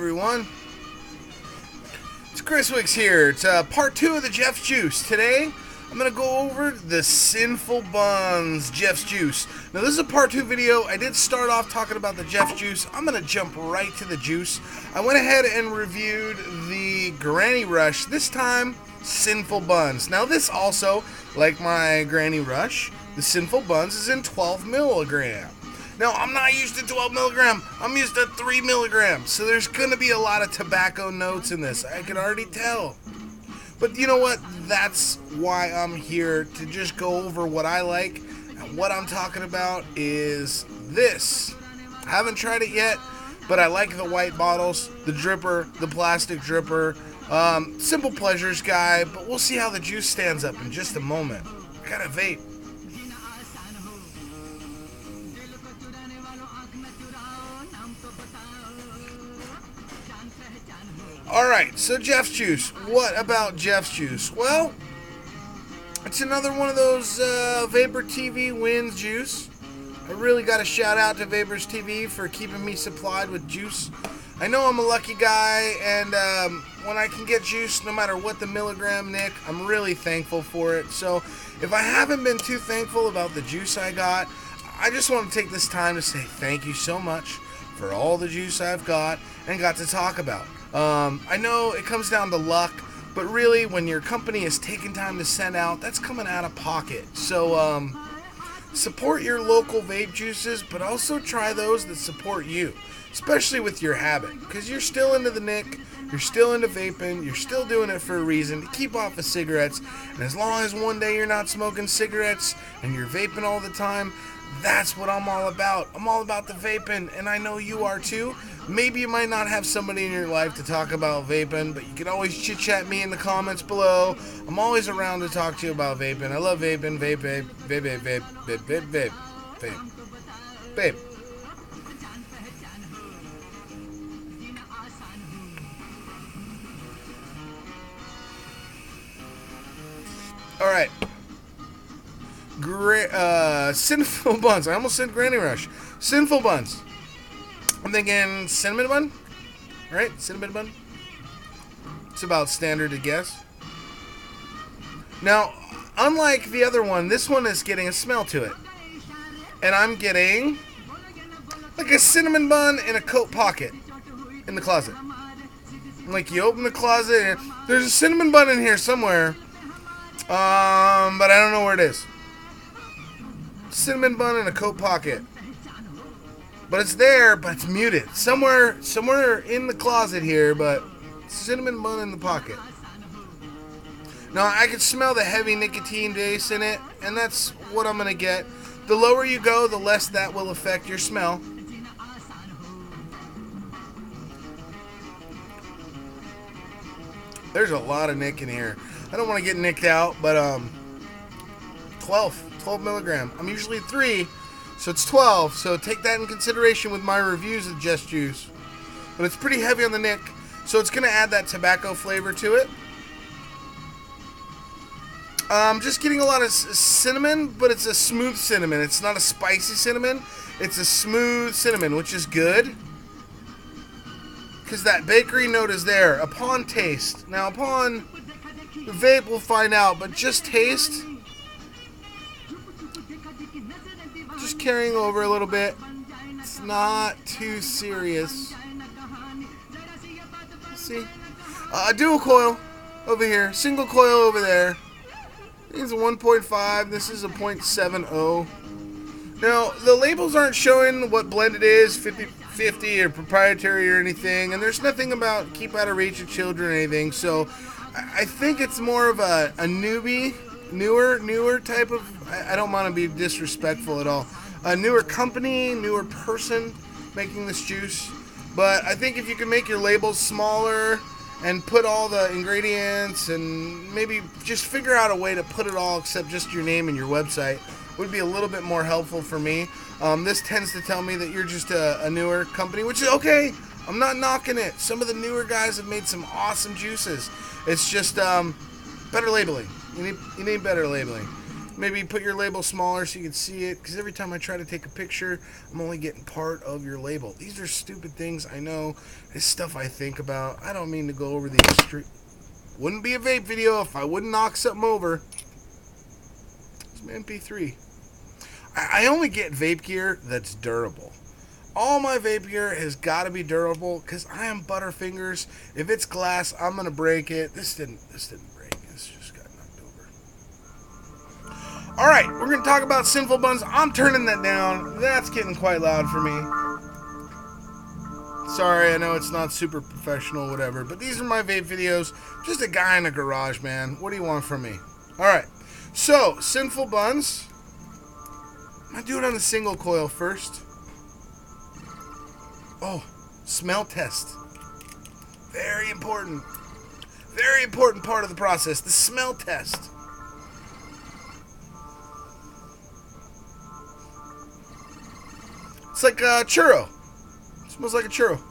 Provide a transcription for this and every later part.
everyone. It's Wixx here. It's part 2 of the Jeffsjuice. Today, I'm going to go over the Sinful Buns Jeffsjuice. Now, this is a part 2 video. I did start off talking about the Jeffsjuice. I'm going to jump right to the juice. I went ahead and reviewed the Granny Rush. This time, Sinful Buns. Now, this also, like my Granny Rush, the Sinful Buns is in 12 milligram. Now, I'm not used to 12 milligram. I'm used to 3 milligrams. So there's going to be a lot of tobacco notes in this. I can already tell. But you know what? That's why I'm here, to just go over what I like. And what I'm talking about is this. I haven't tried it yet, but I like the white bottles, the dripper, the plastic dripper. Simple pleasures guy, but we'll see how the juice stands up in just a moment. I got a vape. Alright, so Jeffsjuice. What about Jeffsjuice? Well, it's another one of those Vapor TV wins juice. I really got to shout out to Vapors TV for keeping me supplied with juice. I know I'm a lucky guy, and when I can get juice, no matter what the milligram nick, I'm really thankful for it. So if I haven't been too thankful about the juice I got, I just want to take this time to say thank you so much for all the juice I've got and got to talk about. I know it comes down to luck, but really when your company is taking time to send out, that's coming out of pocket. So support your local vape juices, but also try those that support you, especially with your habit, because you're still into the nick, you're still into vaping, you're still doing it for a reason, to keep off of cigarettes. And as long as one day you're not smoking cigarettes and you're vaping all the time, that's what I'm all about. I'm all about the vaping, and I know you are too. Maybe you might not have somebody in your life to talk about vaping, but you can always chit-chat me in the comments below. I'm always around to talk to you about vaping. I love vaping, vape, vape, vape, vape, vape, vape, vape, vape, vape. Alright. Sinful Buns. I almost said Granny Rush. Sinful Buns. I'm thinking cinnamon bun, right? Cinnamon bun. It's about standard to guess. Now, unlike the other one, this one is getting a smell to it. And I'm getting like a cinnamon bun in a coat pocket in the closet. Like you open the closet and there's a cinnamon bun in here somewhere. But I don't know where it is. Cinnamon bun in a coat pocket. But it's there, but it's muted. Somewhere in the closet here, but cinnamon bun in the pocket. Now, I can smell the heavy nicotine base in it, and that's what I'm going to get. The lower you go, the less that will affect your smell. There's a lot of nick in here. I don't want to get nicked out, but 12 milligram. I'm usually 3. So it's 12, so take that in consideration with my reviews of Jeffsjuice. But it's pretty heavy on the nick, so it's going to add that tobacco flavor to it. Just getting a lot of cinnamon, but it's a smooth cinnamon. It's not a spicy cinnamon. It's a smooth cinnamon, which is good. Because that bakery note is there upon taste. Now, upon vape, we'll find out, but just taste. Just carrying over a little bit. It's not too serious. See? A dual coil over here. Single coil over there. It's a 1.5. This is a 0.70. Now, the labels aren't showing what blend it is, 50-50 or proprietary or anything. And there's nothing about keep out of reach of children or anything. So, I think it's more of a newbie. Newer type of, I don't want to be disrespectful at all. A newer company, newer person making this juice. But I think if you can make your labels smaller and put all the ingredients and maybe just figure out a way to put it all except just your name and your website would be a little bit more helpful for me. This tends to tell me that you're just a newer company, which is okay. I'm not knocking it. Some of the newer guys have made some awesome juices. It's just better labeling. You need better labeling. Maybe put your label smaller so you can see it, because every time I try to take a picture, I'm only getting part of your label. These are stupid things, I know. It's stuff I think about. I don't mean to go over the extreme. Wouldn't be a vape video if I wouldn't knock something over. It's an MP3. I only get vape gear that's durable. All my vape gear has got to be durable, because I am Butterfingers. If it's glass, I'm going to break it. This didn't break. This just got knocked over. Alright, we're going to talk about Sinful Buns. I'm turning that down. That's getting quite loud for me. Sorry, I know it's not super professional, whatever, but these are my vape videos. Just a guy in a garage, man. What do you want from me? Alright, so, Sinful Buns. I'm going to do it on a single coil first. Oh, smell test. Very important. Very important part of the process, the smell test. It's like a churro. It smells like a churro.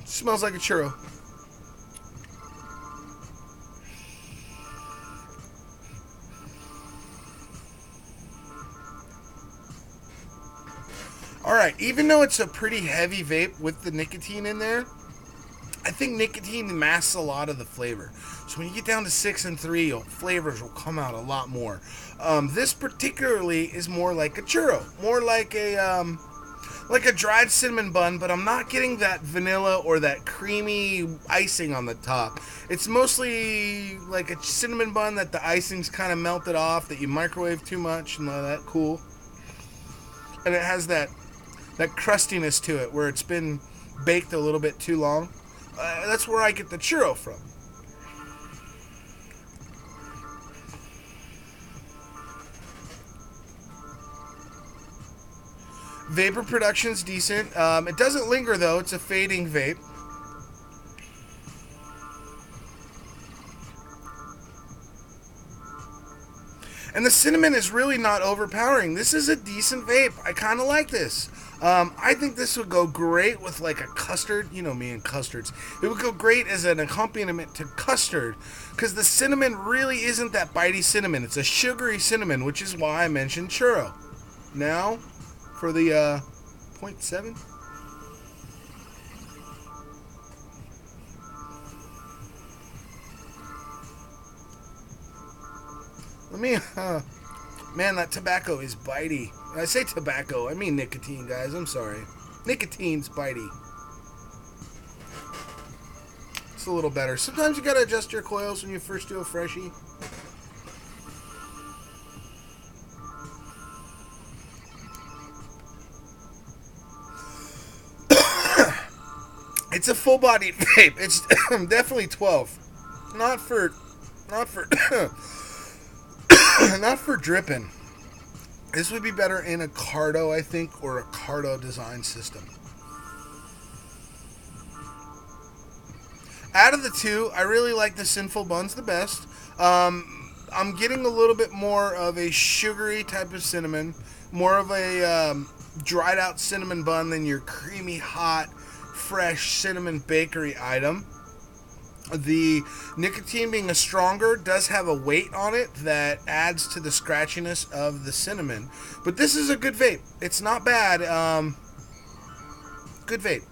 It smells like a churro. Alright, even though it's a pretty heavy vape with the nicotine in there, I think nicotine masks a lot of the flavor. So when you get down to 6 and 3, flavors will come out a lot more. This particularly is more like a churro. More like a dried cinnamon bun, but I'm not getting that vanilla or that creamy icing on the top. It's mostly like a cinnamon bun that the icing's kind of melted off, that you microwave too much and all that. Cool. And it has that crustiness to it where it's been baked a little bit too long. That's where I get the churro from. Vapor production's decent. It doesn't linger though. It's a fading vape. And the cinnamon is really not overpowering. This is a decent vape. I kind of like this. I think this would go great with like a custard. You know me and custards. It would go great as an accompaniment to custard, because the cinnamon really isn't that bitey cinnamon. It's a sugary cinnamon, which is why I mentioned churro. Now, for the 0.7. Let me, man, that tobacco is bitey. When I say tobacco, I mean nicotine, guys. I'm sorry. Nicotine's bitey. It's a little better. Sometimes you gotta adjust your coils when you first do a freshie. It's a full-bodied vape. It's definitely 12. Not for not for dripping. This would be better in a Cardo, I think, or a Cardo design system. Out of the two, I really like the Sinful Buns the best. I'm getting a little bit more of a sugary type of cinnamon, more of a dried out cinnamon bun than your creamy, hot, fresh cinnamon bakery item. The nicotine being a stronger does have a weight on it that adds to the scratchiness of the cinnamon. But this is a good vape. It's not bad. Good vape.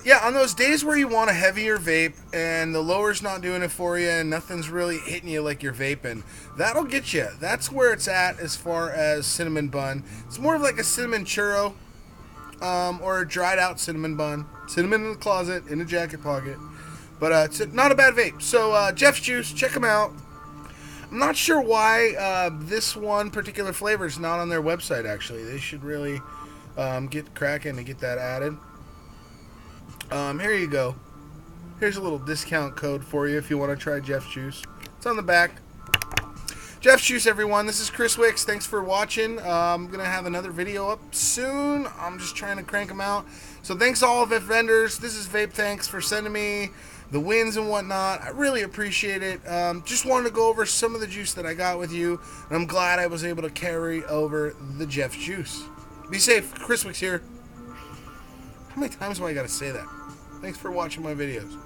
Yeah, on those days where you want a heavier vape and the lower's not doing it for you and nothing's really hitting you like you're vaping, that'll get you. That's where it's at as far as cinnamon bun. It's more of like a cinnamon churro or a dried out cinnamon bun. Cinnamon in the closet, in a jacket pocket. But it's not a bad vape. So Jeffsjuice, check them out. I'm not sure why this one particular flavor is not on their website, actually. They should really get cracking and get that added. Here you go. Here's a little discount code for you if you want to try Jeffsjuice. It's on the back. Jeffsjuice, everyone. This is Chris Wixx. Thanks for watching. I'm going to have another video up soon. I'm just trying to crank them out. So thanks to all of the vendors. This is Vape Thanks for sending me the wins and whatnot. I really appreciate it. Just wanted to go over some of the juice that I got with you. And I'm glad I was able to carry over the Jeffsjuice. Be safe. Chris Wixx here. How many times do I gotta say that? Thanks for watching my videos.